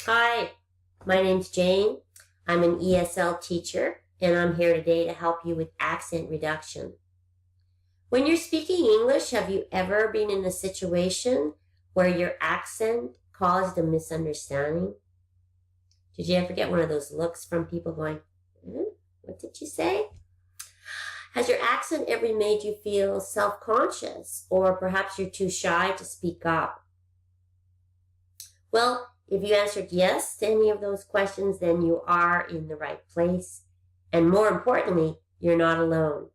Hi, my name's Jane. I'm an ESL teacher, and I'm here today to help you with accent reduction. When you're speaking English, have you ever been in a situation where your accent caused a misunderstanding? Did you ever get one of those looks from people going, what did you say? Has your accent ever made you feel self-conscious, or perhaps you're too shy to speak up? Well, if you answered yes to any of those questions, then you are in the right place. And more importantly, you're not alone.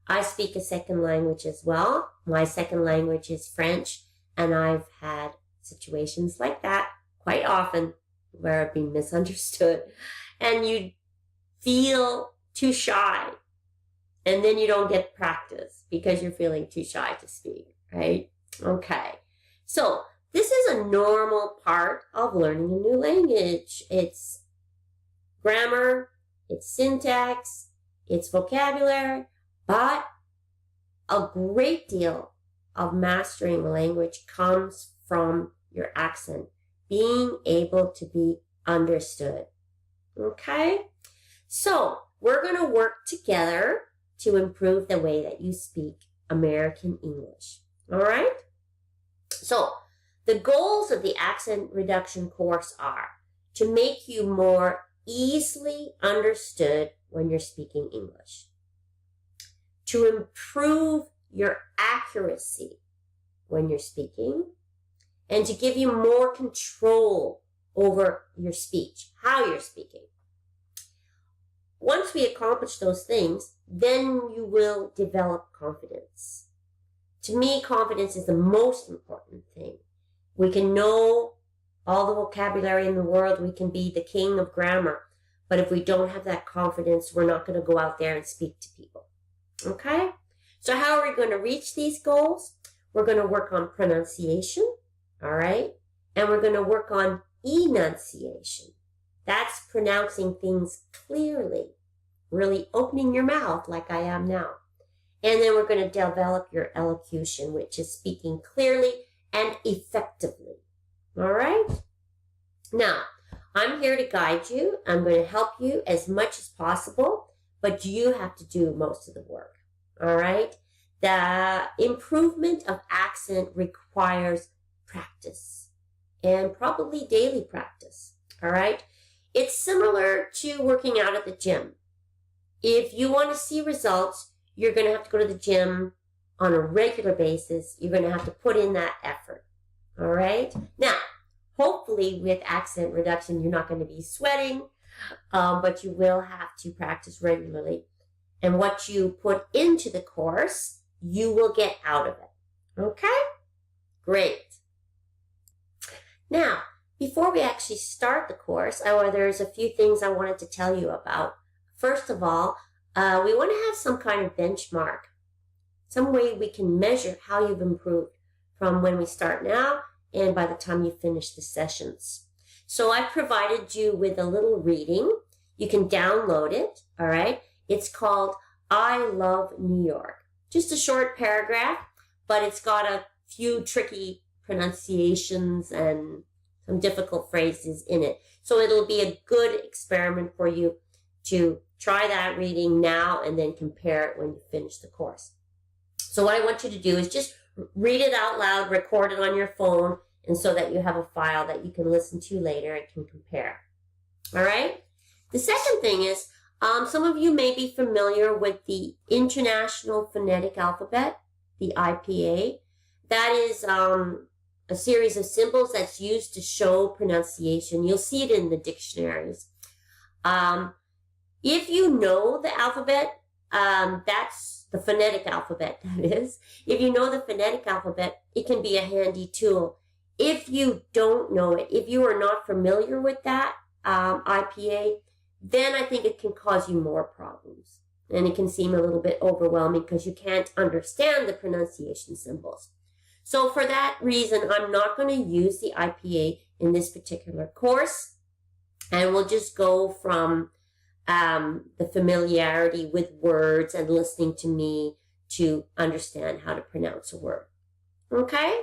I speak a second language as well. My second language is French, and I've had situations like that quite often where I've been misunderstood. And you feel too shy, and then you don't get practice because you're feeling too shy to speak, right? Okay. So this is a normal part of learning a new language. It's grammar, it's syntax, it's vocabulary, but a great deal of mastering a language comes from your accent, being able to be understood. Okay? So we're going to work together to improve the way that you speak American English. All right? So the goals of the accent reduction course are to make you more easily understood when you're speaking English, to improve your accuracy when you're speaking, and to give you more control over your speech, how you're speaking. Once we accomplish those things, then you will develop confidence. To me, confidence is the most important thing. We can know all the vocabulary in the world. We can be the king of grammar. But if we don't have that confidence, we're not going to go out there and speak to people. Okay? So how are we going to reach these goals? We're going to work on pronunciation. All right? And we're going to work on enunciation. That's pronouncing things clearly, really opening your mouth like I am now. And then we're going to develop your elocution, which is speaking clearly and effectively. All right? Now, I'm here to guide you. I'm going to help you as much as possible, but you have to do most of the work. All right? The improvement of accent requires practice, and probably daily practice. All right? It's similar to working out at the gym. If you want to see results, you're going to have to go to the gym on a regular basis. You're going to have to put in that effort. All right? Now, hopefully with accent reduction, you're not going to be sweating, but you will have to practice regularly. And what you put into the course, you will get out of it. Okay? Great. Now, before we actually start the course, there's a few things I wanted to tell you about. First of all, we want to have some kind of benchmark, some way we can measure how you've improved from when we start now and by the time you finish the sessions. So I provided you with a little reading. You can download it, all right? It's called I Love New York. Just a short paragraph, but it's got a few tricky pronunciations and some difficult phrases in it. So it'll be a good experiment for you to try that reading now and then compare it when you finish the course. So what I want you to do is just read it out loud, record it on your phone, and so that you have a file that you can listen to later and can compare. All right? The second thing is, some of you may be familiar with the International Phonetic Alphabet, the IPA. That is a series of symbols that's used to show pronunciation. You'll see it in the dictionaries. If you know the alphabet, that's the phonetic alphabet, that is. If you know the phonetic alphabet, it can be a handy tool. If you don't know it, if you are not familiar with that IPA, then I think it can cause you more problems. And it can seem a little bit overwhelming because you can't understand the pronunciation symbols. So for that reason, I'm not going to use the IPA in this particular course. And we'll just go from the familiarity with words and listening to me to understand how to pronounce a word. Okay?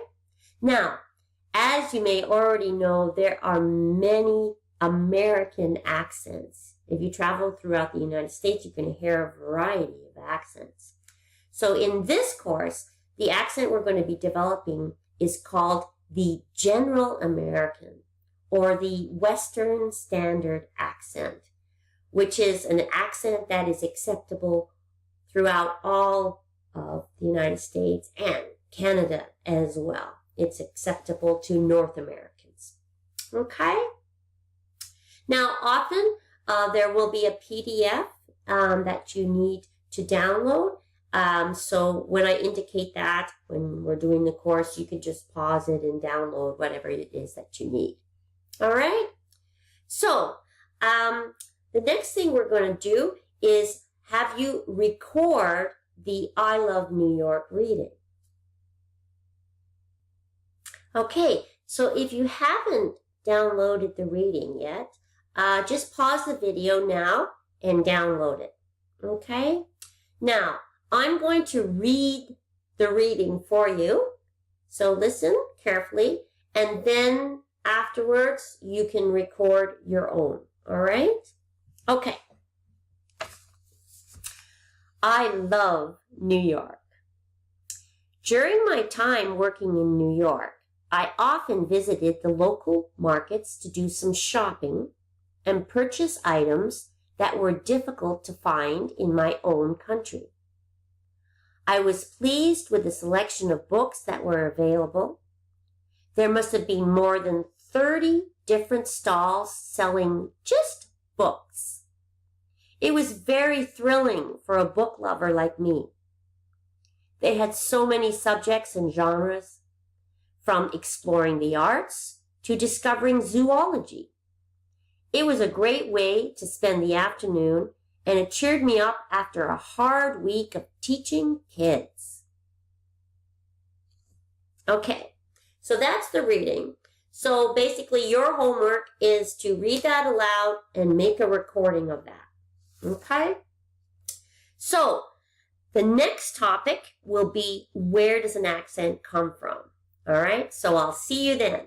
Now, As you may already know, there are many American accents. If you travel throughout the United States, you can hear a variety of accents. So in this course, the accent we're going to be developing is called the General American, or the Western Standard accent, which is an accent that is acceptable throughout all of the United States and Canada as well. It's acceptable to North Americans. Okay? Now, often there will be a PDF that you need to download. So when I indicate that, when we're doing the course, you can just pause it and download whatever it is that you need. All right? So the next thing we're going to do is have you record the I Love New York reading. Okay, so if you haven't downloaded the reading yet, just pause the video now and download it. Okay? Now, I'm going to read the reading for you. So listen carefully, and then afterwards you can record your own. All right? Okay. I love New York. During my time working in New York, I often visited the local markets to do some shopping and purchase items that were difficult to find in my own country. I was pleased with the selection of books that were available. There must have been more than 30 different stalls selling just books. It was very thrilling for a book lover like me. They had so many subjects and genres, from exploring the arts to discovering zoology. It was a great way to spend the afternoon, and it cheered me up after a hard week of teaching kids. Okay, so that's the reading. So basically your homework is to read that aloud and make a recording of that. Okay? So the next topic will be, where does an accent come from? All right, so I'll see you then.